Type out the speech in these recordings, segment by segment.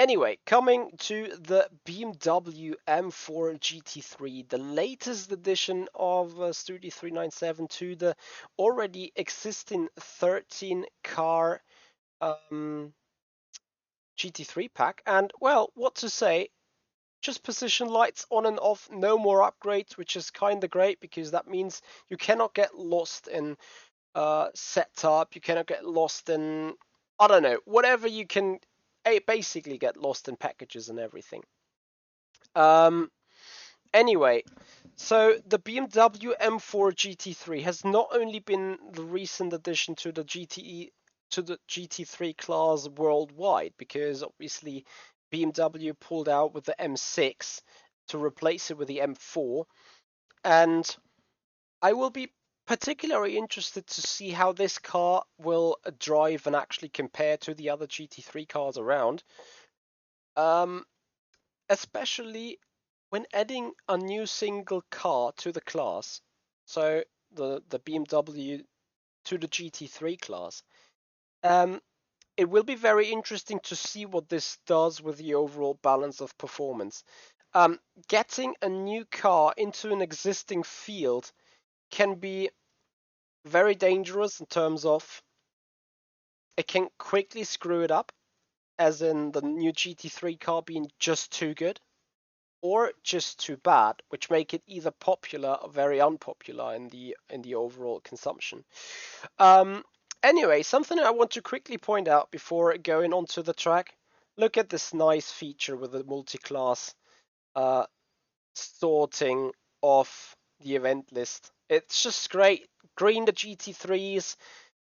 Anyway, coming to the BMW M4 GT3, the latest edition of Studio 397 to the already existing 13 car GT3 pack. And well, what to say? Just position lights on and off, no more upgrades, which is kind of great because that means you cannot get lost in setup, you cannot get lost in, I don't know, whatever you can basically get lost in packages and everything. Anyway, so the BMW M4 GT3 has not only been the recent addition to the GT3 class worldwide, because obviously BMW pulled out with the M6 to replace it with the M4, and I will be particularly interested to see how this car will drive and actually compare to the other GT3 cars around, especially when adding a new single car to the class. So the BMW to the GT3 class. It will be very interesting to see what this does with the overall balance of performance. Getting a new car into an existing field can be very dangerous in terms of it can quickly screw it up, as in the new GT3 car being just too good or just too bad, which make it either popular or very unpopular in the overall consumption. Anyway, something I want to quickly point out before going onto the track. Look at this nice feature with the multi-class sorting of the event list. It's just great. Green the GT3s,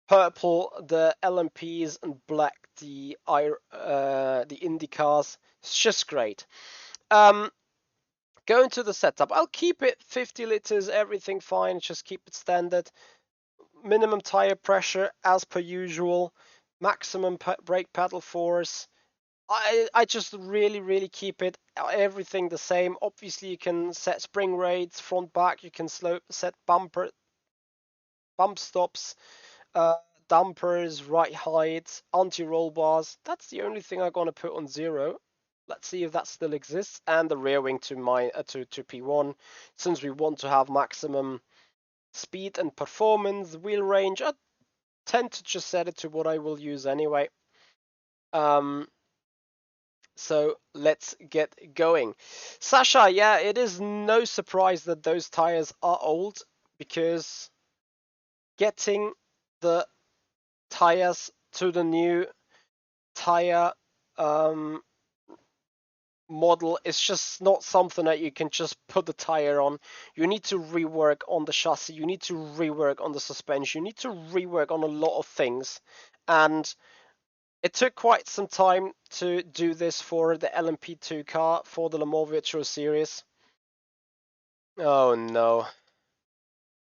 purple the LMPs, and black the IndyCars. It's just great. Going to the setup, I'll keep it 50 liters, everything fine, just keep it standard. Minimum tire pressure as per usual, maximum brake pedal force. I just really keep it everything the same. Obviously you can set spring rates, front back, you can set bump stops, dampers, right heights, anti-roll bars. That's the only thing I'm gonna put on 0. Let's see if that still exists, and the rear wing to P1, since we want to have maximum speed and performance. Wheel range, I tend to just set it to what I will use anyway. So let's get going. Sasha, yeah, it is no surprise that those tires are old, because getting the tires to the new tire model is just not something that you can just put the tire on. You need to rework on the chassis, you need to rework on the suspension, you need to rework on a lot of things, and it took quite some time to do this for the LMP2 car for the Le Mans Virtual Series. Oh no.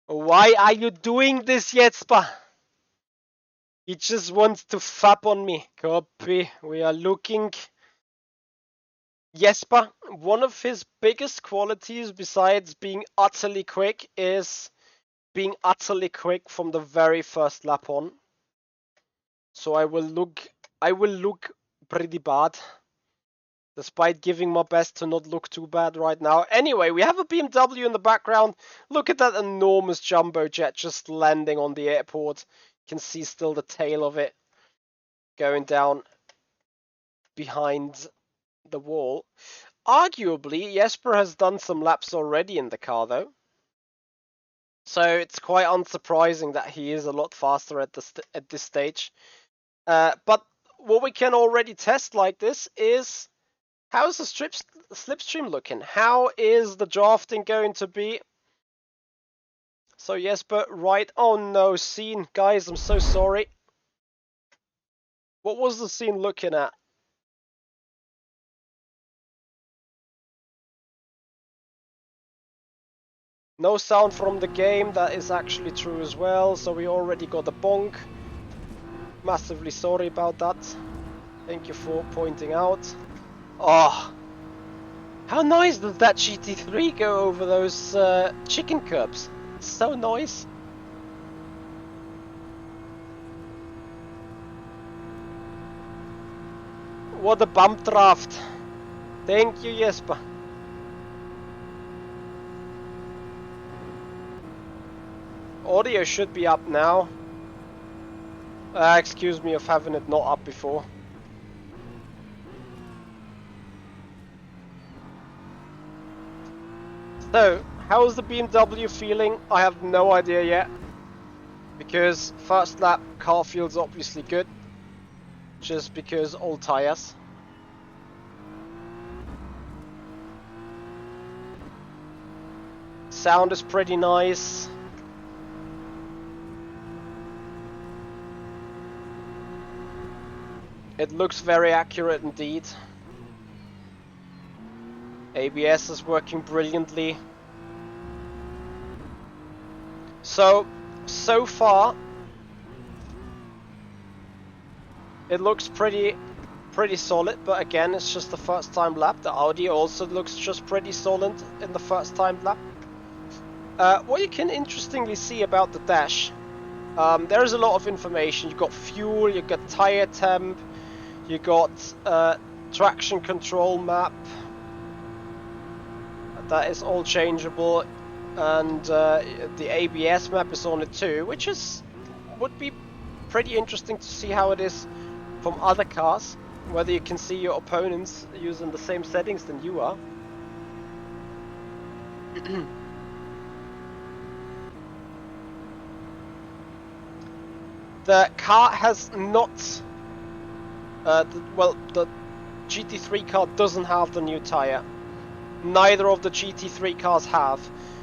Why are you doing this, Jesper? He just wants to fap on me. Copy. We are looking. Jesper, one of his biggest qualities besides being utterly quick is being utterly quick from the very first lap on. So I will look pretty bad, despite giving my best to not look too bad right now. Anyway, we have a BMW in the background. Look at that enormous jumbo jet just landing on the airport. You can see still the tail of it going down behind the wall. Arguably, Jesper has done some laps already in the car though, so it's quite unsurprising that he is a lot faster at this stage. But what we can already test like this is, how is the slipstream looking? How is the drafting going to be? So Jesper, right? Oh no, scene, guys, I'm so sorry. What was the scene looking at? No sound from the game, that is actually true as well, so we already got a bonk. Massively sorry about that. Thank you for pointing out. Oh, how nice does that GT3 go over those chicken curbs? It's so nice. what a bump draft. Thank you, Jesper. Audio should be up now. Excuse me of having it not up before. So, how's the BMW feeling? I have no idea yet. Because first lap car feels obviously good. Just because old tires. Sound is pretty nice. It looks very accurate indeed. ABS is working brilliantly. So far it looks pretty solid, but again, it's just the first time lap. The Audi also looks just pretty solid in the first time lap. What you can interestingly see about the dash, there is a lot of information. You got fuel, you got tire temp, you got traction control map. That is all changeable, and the ABS map is on it too, which would be pretty interesting to see how it is from other cars, whether you can see your opponents using the same settings than you are. The car has not, the GT3 car doesn't have the new tire. Neither of the GT3 cars have,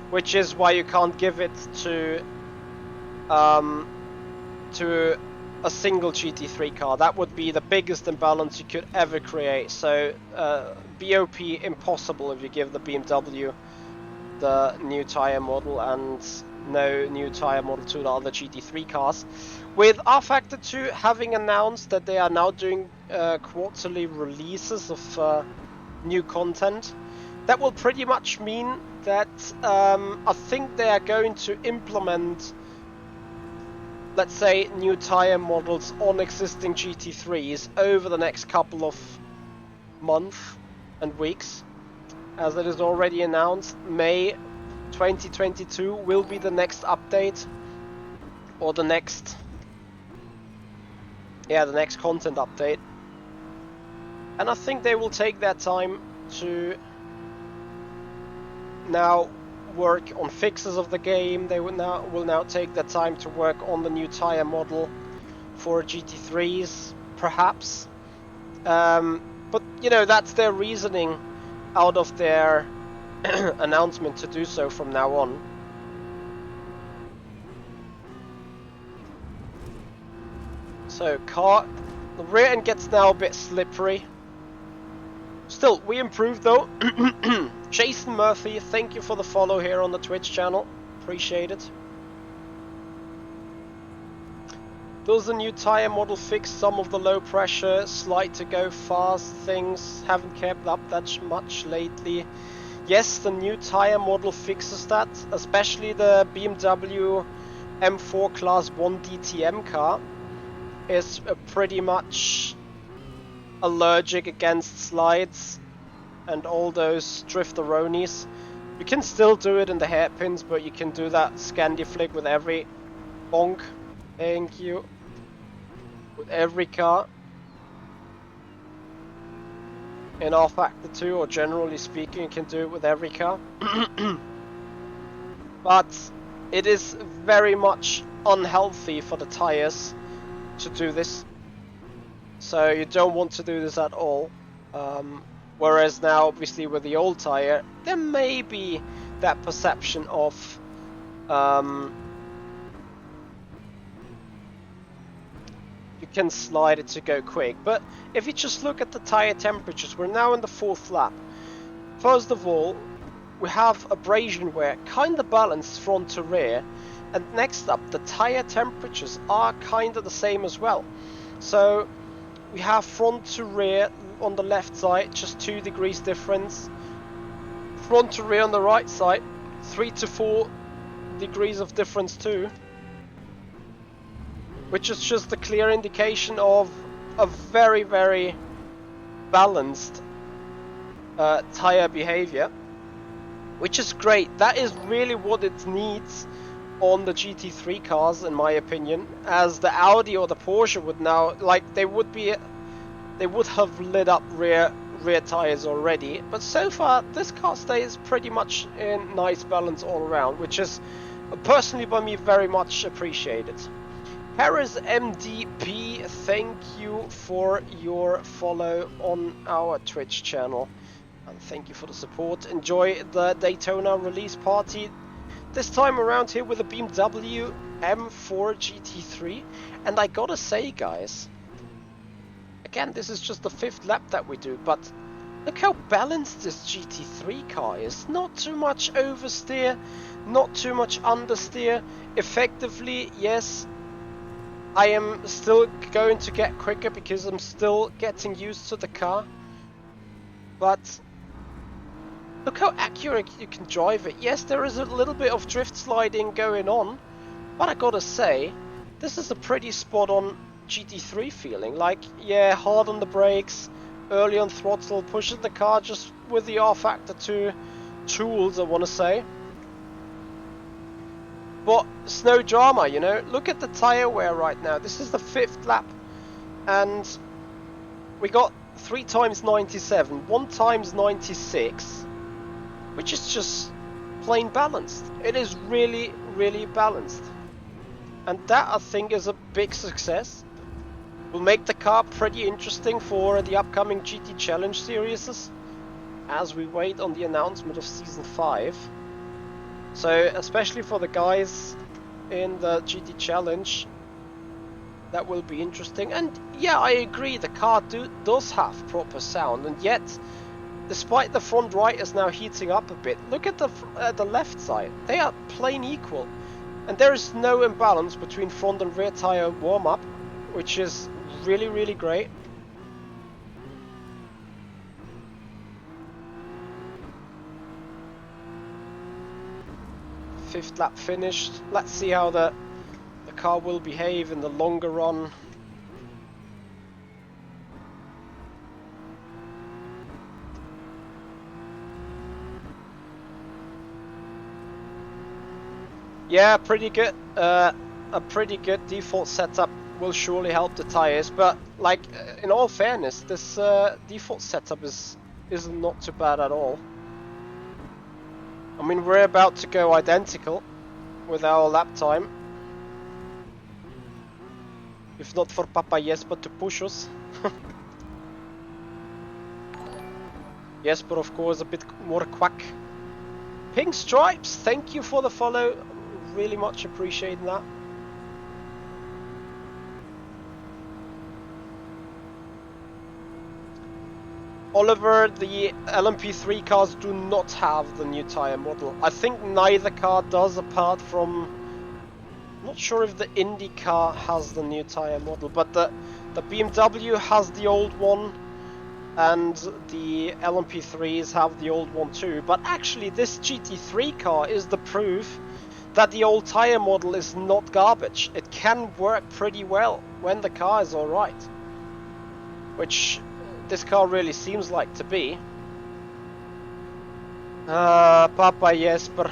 which is why you can't give it to a single GT3 car. That would be the biggest imbalance you could ever create. So BOP impossible if you give the BMW the new tire model and no new tire model to the other GT3 cars. With rFactor 2 having announced that they are now doing quarterly releases of new content, that will pretty much mean that I think they are going to implement, let's say, new tire models on existing GT3s over the next couple of months and weeks. As it is already announced, May 2022 will be the next update, or the next content update. And I think they will take their time to now work on fixes of the game. They will now take their time to work on the new tire model for GT3s, perhaps. But you know, that's their reasoning out of their announcement to do so from now on. So the rear end gets now a bit slippery. Still, we improved though. Jason Murphy, thank you for the follow here on the Twitch channel. Appreciate it. Does the new tire model fix some of the low pressure, slide to go fast things? Haven't kept up that much lately. Yes, the new tire model fixes that, especially the BMW M4 Class 1 DTM car is pretty much allergic against slides and all those drifteronies. You can still do it in the hairpins, but you can do that Scandi flick with every bonk. Thank you. With every car. In rFactor 2, or generally speaking, you can do it with every car. But it is very much unhealthy for the tires to do this. So you don't want to do this at all. Whereas now, obviously, with the old tire, there may be that perception of you can slide it to go quick. But if you just look at the tire temperatures, we're now in the 4th lap. First of all, we have abrasion wear kind of balanced front to rear, and next up, the tire temperatures are kind of the same as well. So we have front to rear on the left side, just 2 degrees difference. Front to rear on the right side, 3 to 4 degrees of difference too. Which is just a clear indication of a very, very balanced tire behavior, which is great. That is really what it needs on the GT3 cars, in my opinion, as the Audi or the Porsche would now, like, they would have lit up rear tires already. But so far, this car stays pretty much in nice balance all around, which is personally by me very much appreciated. Harris MDP, thank you for your follow on our Twitch channel. And thank you for the support. Enjoy the Daytona release party. This time around here with a BMW M4 GT3. And I gotta say, guys, again, this is just the 5th lap that we do, but look how balanced this GT3 car is. Not too much oversteer, not too much understeer. Effectively, yes, I am still going to get quicker because I'm still getting used to the car. But look how accurate you can drive it. Yes, there is a little bit of drift sliding going on, but I gotta say, this is a pretty spot on GT3 feeling. Like, yeah, hard on the brakes, early on throttle, pushes the car just with the rFactor 2 tools, I wanna say. But it's no drama, you know. Look at the tire wear right now. This is the 5th lap, and we got 3 times 97, 1 times 96, which is just plain balanced. It is really, really balanced, and that, I think, is a big success. Will make the car pretty interesting for the upcoming GT Challenge series as we wait on the announcement of Season 5. So, especially for the guys in the GT Challenge, that will be interesting. And yeah, I agree, the car does have proper sound, and yet, despite the front right is now heating up a bit, look at the left side. They are plain equal, and there is no imbalance between front and rear tire warm-up, which is really, really great. Fifth lap finished. Let's see how the car will behave in the longer run. Yeah, pretty good. A pretty good default setup will surely help the tires, but like, in all fairness, this default setup is not too bad at all. I mean, we're about to go identical with our lap time, if not for Papa Jesper to push us. Jesper, of course, a bit more quack. Pink Stripes, thank you for the follow. Really much appreciating that. Oliver, the LMP3 cars do not have the new tire model. I think neither car does, apart from, I'm not sure if the Indy car has the new tire model, but the BMW has the old one, and the LMP3s have the old one too. But actually, this GT3 car is the proof that the old tire model is not garbage. It can work pretty well when the car is alright, which this car really seems like to be. Papa Jesper.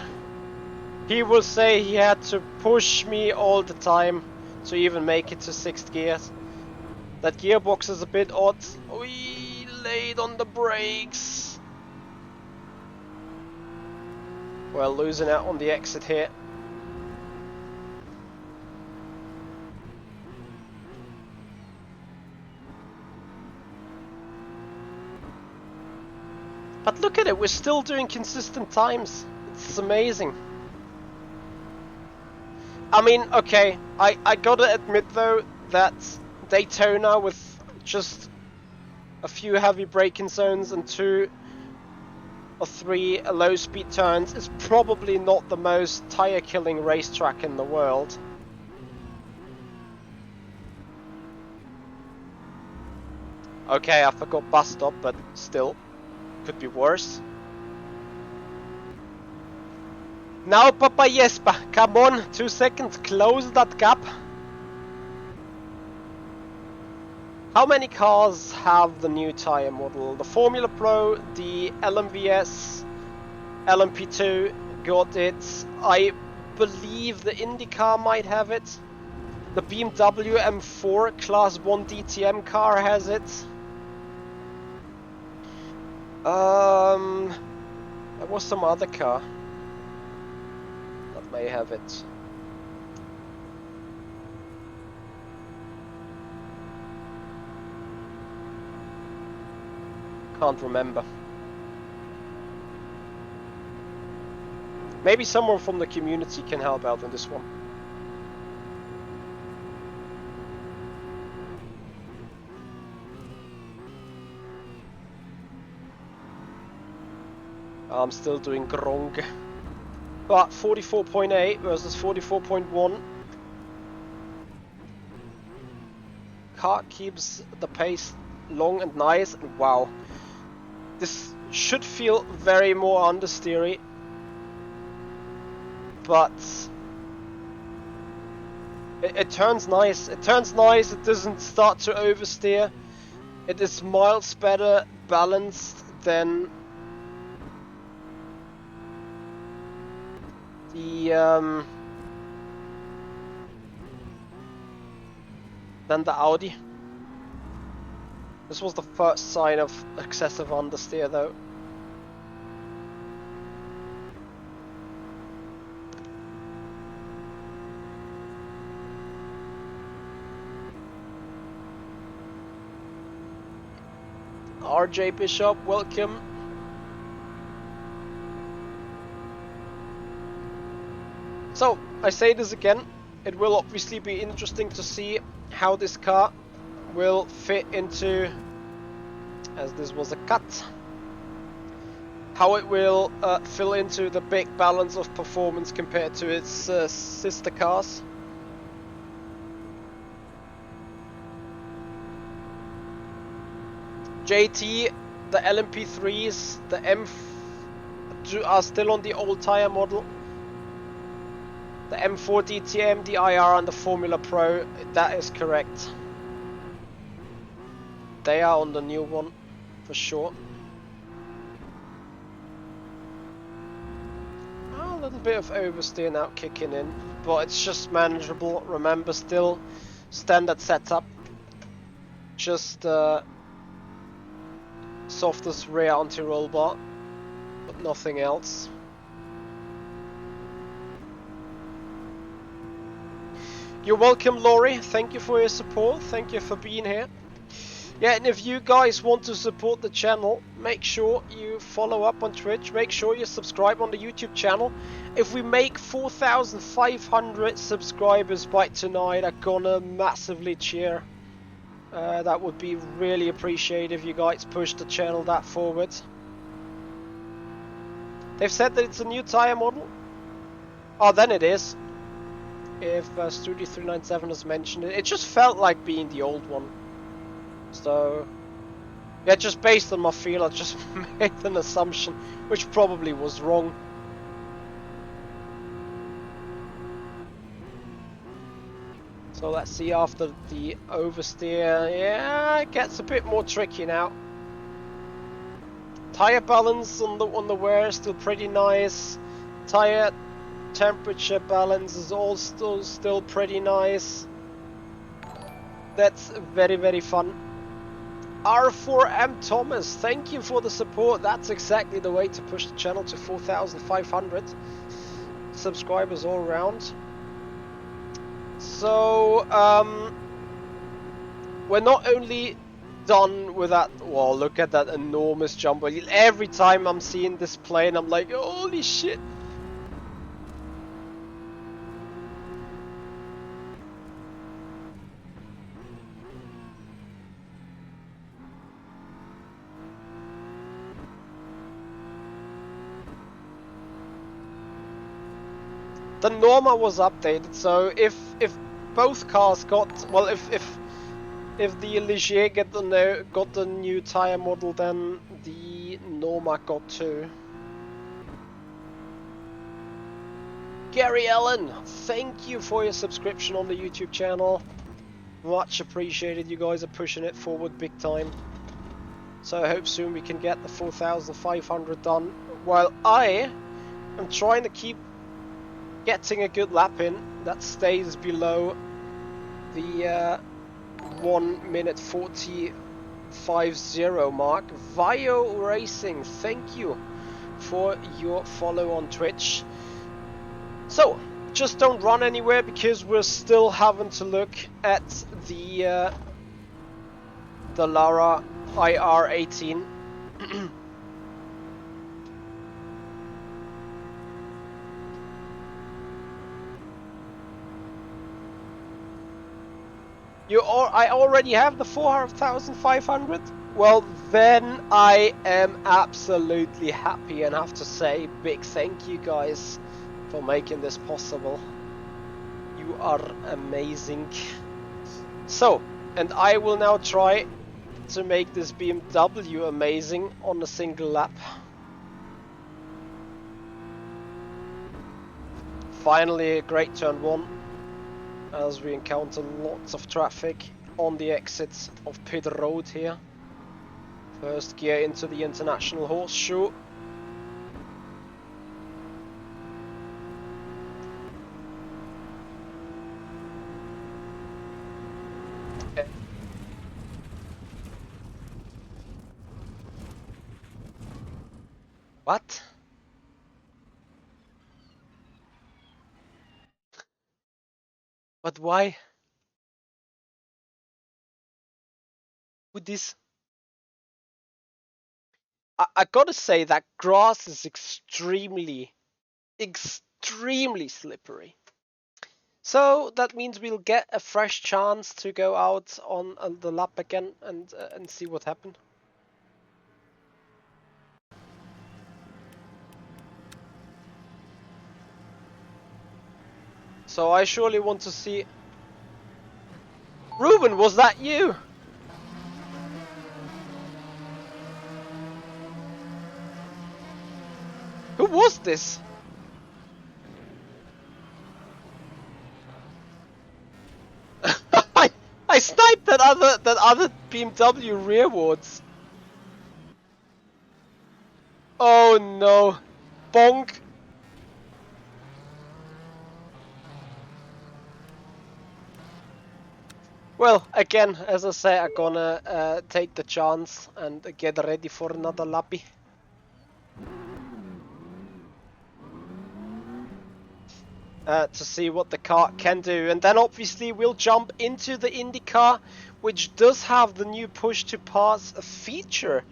He will say he had to push me all the time to even make it to 6th gear. That gearbox is a bit odd. We laid on the brakes. Well, losing out on the exit here. But look at it, we're still doing consistent times. It's amazing. I mean, okay, I gotta admit though that Daytona with just a few heavy braking zones and 2 or 3 low speed turns is probably not the most tire killing racetrack in the world. Okay, I forgot bus stop, but still. Could be worse. Now, Papa Jesper, come on, 2 seconds, close that gap. How many cars have the new tire model? The Formula Pro, the LMVS, LMP2 got it. I believe the IndyCar might have it. The BMW M4 Class 1 DTM car has it. There was some other car that may have it. Can't remember. Maybe someone from the community can help out on this one. I'm still doing Gronk. But 44.8 versus 44.1. Car keeps the pace long and nice, and wow. This should feel very more understeery, but it turns nice. It turns nice, it doesn't start to oversteer. It is miles better balanced than the Audi. This was the first sign of excessive understeer though. RJ Bishop, welcome. So, I say this again, it will obviously be interesting to see how this car will fit into, as this was a cut, how it will fill into the big balance of performance compared to its sister cars. JT, the LMP3s, the M4 are still on the old tire model. The M4 DTM, the IR and the Formula Pro, that is correct. They are on the new one, for sure. Oh, a little bit of oversteer now kicking in, but it's just manageable. Remember, still standard setup. Just softest rear anti-roll bar, but nothing else. You're welcome, Laurie. Thank you for your support. Thank you for being here. Yeah, and if you guys want to support the channel, make sure you follow up on Twitch. Make sure you subscribe on the YouTube channel. If we make 4,500 subscribers by tonight, I'm gonna massively cheer. That would be really appreciated if you guys push the channel that forward. They've said that it's a new tire model. Oh, then it is. If Studio 397 has mentioned it, it just felt like being the old one. So, yeah, just based on my feel, I just made an assumption, which probably was wrong. So let's see after the oversteer. Yeah, it gets a bit more tricky now. Tire balance on the wear is still pretty nice. Tire temperature balance is also still pretty nice. That's very, very fun. R4M Thomas, thank you for the support. That's exactly the way to push the channel to 4,500 subscribers all around. So we're not only done with that. Well, look at that enormous jumbo. Every time I'm seeing this plane, I'm like, holy shit. The Norma was updated, so if both cars got, well, if the Ligier got the new tire model, then the Norma got too. Gary Allen, thank you for your subscription on the YouTube channel. Much appreciated. You guys are pushing it forward big time. So I hope soon we can get the 4,500 done. While I am trying to keep getting a good lap in that stays below the 1 minute 40.50 mark. Vio Racing, thank you for your follow on Twitch. So, just don't run anywhere because we're still having to look at the Lara IR18. I already have the 4,500. Well, then I am absolutely happy and have to say big thank you guys for making this possible. You are amazing. So, and I will now try to make this BMW amazing on a single lap. Finally a great turn 1 as we encounter lots of traffic on the exits of Pit Road here. First gear into the International Horseshoe. What? But why would this? I gotta say that grass is extremely slippery. So that means we'll get a fresh chance to go out on the lap again and see what happened. So I surely want to see. Ruben, was that you? Who was this? I sniped that other BMW rearwards. Oh no. Bonk. Well, again, as I say, I'm gonna take the chance and get ready for another lappy. To see what the car can do, and then obviously we'll jump into the IndyCar, which does have the new push to pass feature,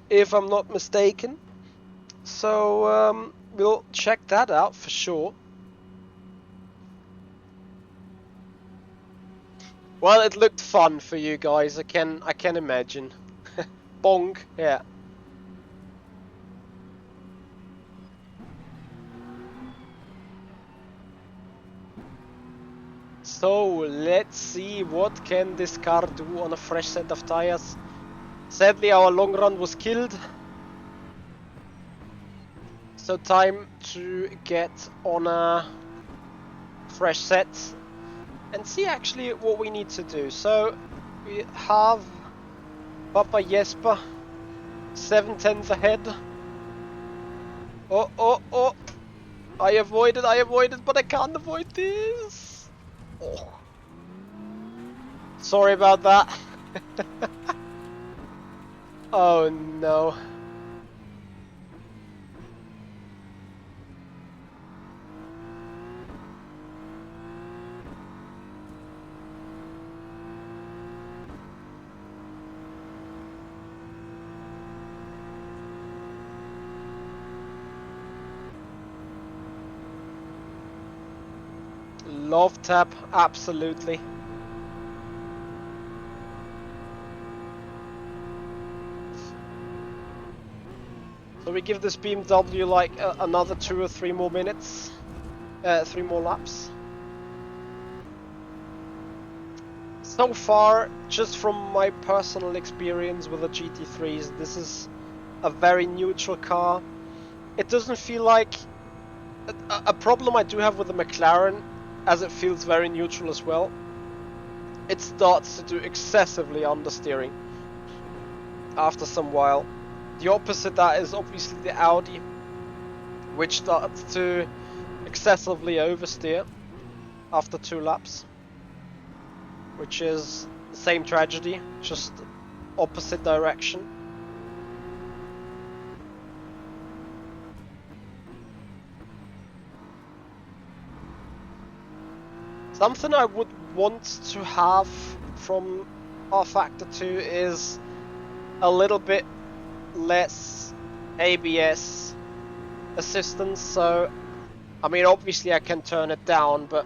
if I'm not mistaken. So we'll check that out for sure. Well, it looked fun for you guys. I can imagine. Bonk, yeah. So let's see what can this car do on a fresh set of tires. Sadly, our long run was killed. So time to get on a fresh set and see actually what we need to do. So we have Papa Jesper 7/10 ahead. Oh. I avoided, but I can't avoid this. Oh. Sorry about that. Oh no. Love tap, absolutely. So we give this BMW like another 2 or 3 more minutes, 3 more laps. So far, just from my personal experience with the GT3s, this is a very neutral car. It doesn't feel like a problem I do have with the McLaren, as it feels very neutral as well. it starts to do excessively understeering after some while. The opposite that is obviously the Audi, which starts to excessively oversteer after 2 laps, which is the same tragedy, just opposite direction. Something I would want to have from rFactor 2 is a little bit less ABS assistance. So, I mean, obviously I can turn it down, but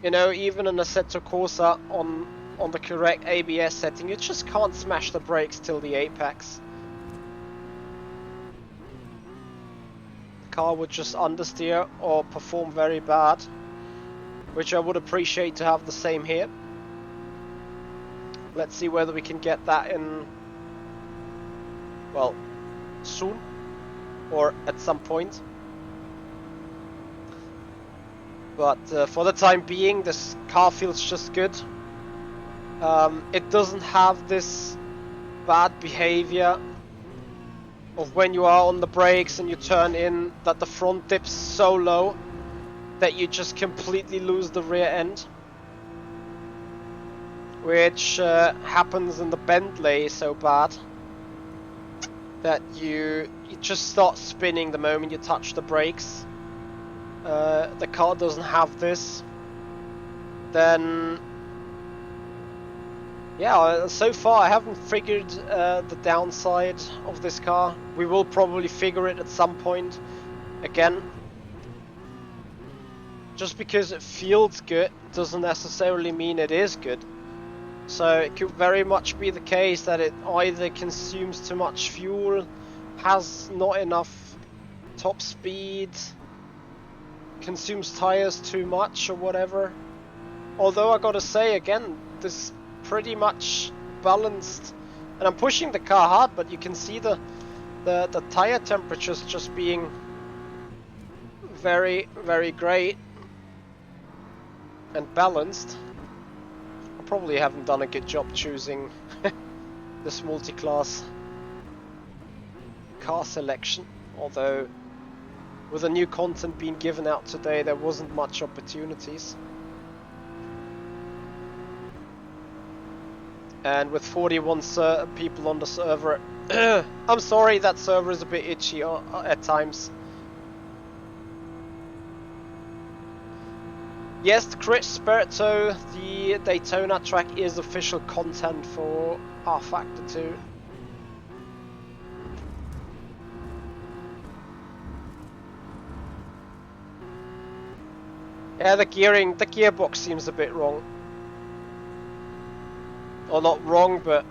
you know, even in Assetto Corsa on the correct ABS setting, you just can't smash the brakes till the apex. The car would just understeer or perform very bad, which I would appreciate to have the same here. Let's see whether we can get that in, well, soon or at some point. But for the time being, this car feels just good. It doesn't have this bad behavior of when you are on the brakes and you turn in that the front dips so low that you just completely lose the rear end, which happens in the Bentley so bad that you just start spinning the moment you touch the brakes. The car doesn't have this. Then yeah, so far I haven't figured the downside of this car. We will probably figure it at some point again. Just because it feels good doesn't necessarily mean it is good. So it could very much be the case that it either consumes too much fuel, has not enough top speed, consumes tires too much or whatever. Although I gotta say again, this is pretty much balanced, and I'm pushing the car hard, but you can see the tire temperatures just being very, very great and balanced. I probably haven't done a good job choosing this multi-class car selection, although with the new content being given out today, there wasn't much opportunities. And with 41 people on the server, I'm sorry, that server is a bit itchy at times. Yes, Chris Sperto, the Daytona track is official content for rFactor 2. Yeah, the gearbox seems a bit wrong. Or not wrong, but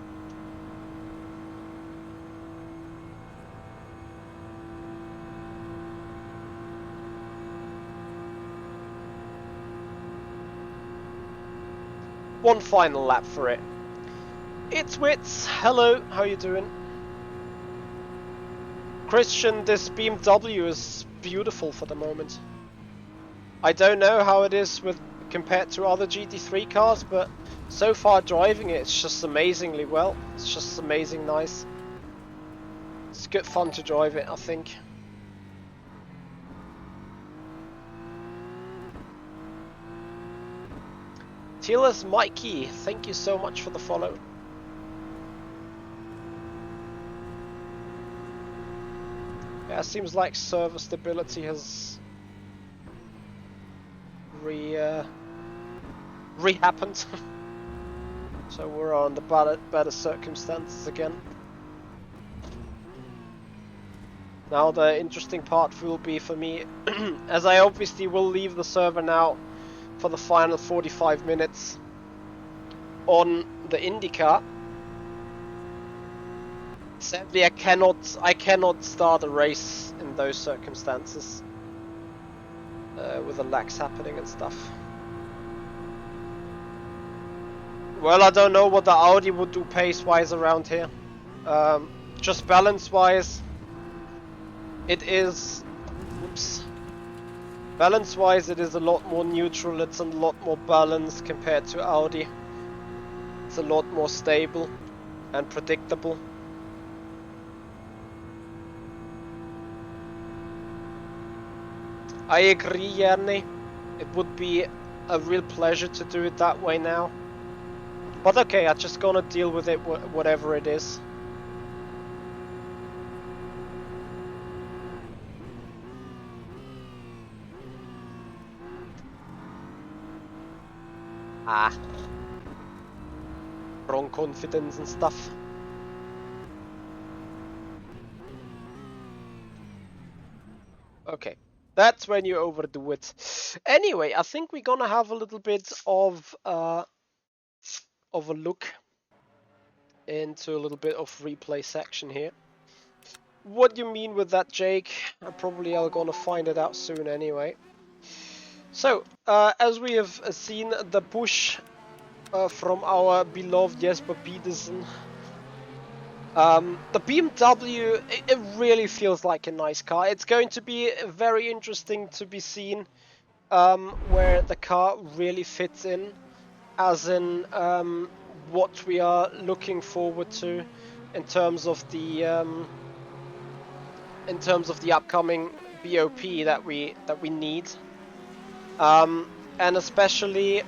one final lap for it. It's Wits, hello, how you doing? Christian, this BMW is beautiful for the moment. I don't know how it is with compared to other GT3 cars, but so far driving it, it's just amazingly well. It's just amazing nice. It's good fun to drive it, I think. Tilas Mikey, thank you so much for the follow. Yeah, it seems like server stability has re-happened. So we're on the better circumstances again. Now the interesting part will be for me, as I obviously will leave the server now for the final 45 minutes on the IndyCar. Sadly, I cannot start a race in those circumstances with the lags happening and stuff. Well, I don't know what the Audi would do pace-wise around here. Just balance-wise, it is... Oops. Balance-wise, it is a lot more neutral. It's a lot more balanced compared to Audi. It's a lot more stable and predictable. I agree, Yanni. It would be a real pleasure to do it that way now. But okay, I'm just gonna deal with it, whatever it is. Ah. Wrong confidence and stuff. Okay. That's when you overdo it. Anyway, I think we're gonna have a little bit of a look into a little bit of replay section here. What do you mean with that, Jake? Probably I'll gonna find it out soon anyway. So, as we have seen the push from our beloved Jesper Peterson, the BMW, it really feels like a nice car. It's going to be very interesting to be seen where the car really fits in, as in what we are looking forward to in terms of the upcoming BOP that we need, and especially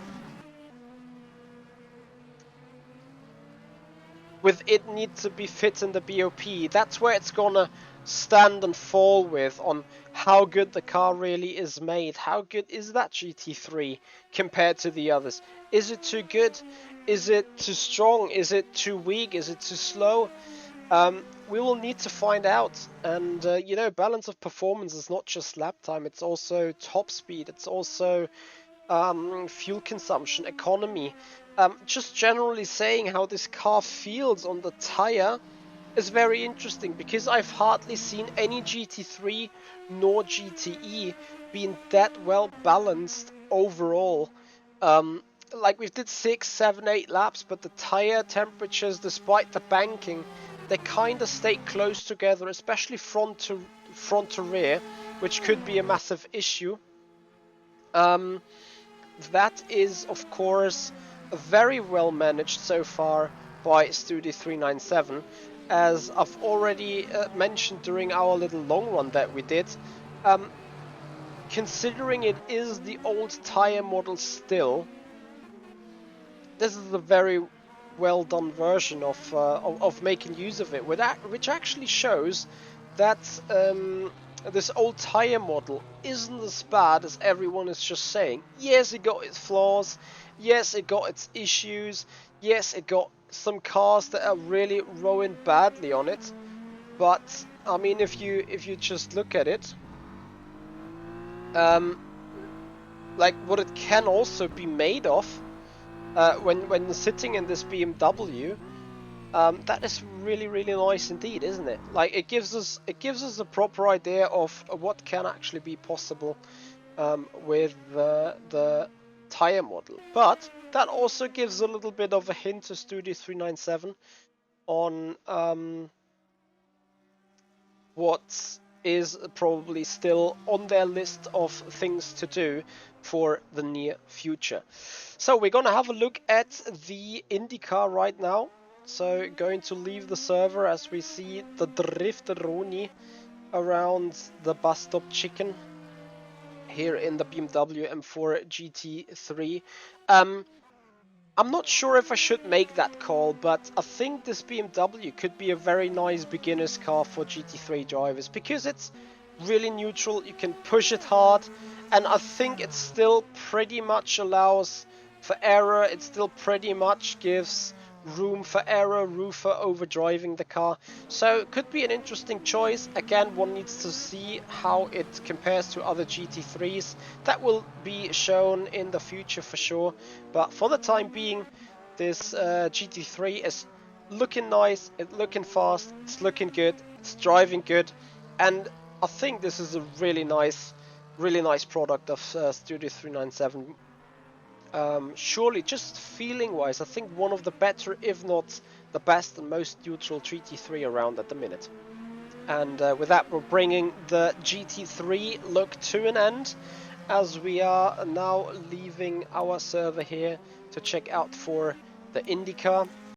with it need to be fit in the BOP. That's where it's gonna stand and fall with on how good the car really is made. How good is that GT3 compared to the others? Is it too good? Is it too strong? Is it too weak? Is it too slow? We will need to find out. And you know, balance of performance is not just lap time, it's also top speed, it's also fuel consumption, economy. Just generally saying how this car feels on the tire is very interesting, because I've hardly seen any GT3 nor GTE being that well balanced overall. Like we did 6, 7, 8 laps, but the tire temperatures, despite the banking, they kind of stay close together, especially front to rear, which could be a massive issue. That is, of course, very well managed so far by Studio 397, as I've already mentioned during our little long run that we did. Considering it is the old tire model still, this is a very well done version of making use of it, which actually shows that this old tire model isn't as bad as everyone is just saying. Yes, it got its flaws. Yes, it got its issues. Yes, it got some cars that are really rowing badly on it. But I mean, if you just look at it, like what it can also be made of when sitting in this BMW. That is really nice indeed, isn't it? Like it gives us a proper idea of what can actually be possible with the tire model. But that also gives a little bit of a hint to Studio 397 on what is probably still on their list of things to do for the near future. So we're gonna have a look at the IndyCar right now. So going to leave the server as we see the Drifteroni around the bus stop chicken here in the BMW M4 GT3. I'm not sure if I should make that call, but I think this BMW could be a very nice beginner's car for GT3 drivers, because it's really neutral, you can push it hard, and I think it still pretty much allows for error, it still pretty much gives room for error, room for overdriving the car. So it could be an interesting choice. Again, one needs to see how it compares to other GT3s. That will be shown in the future for sure. But for the time being, this GT3 is looking nice, it's looking fast, it's looking good, it's driving good, and I think this is a really nice product of Studio 397. Surely, just feeling wise, I think one of the better, if not the best and most neutral GT3 around at the minute. And with that, we're bringing the GT3 look to an end, as we are now leaving our server here to check out for the IndyCar.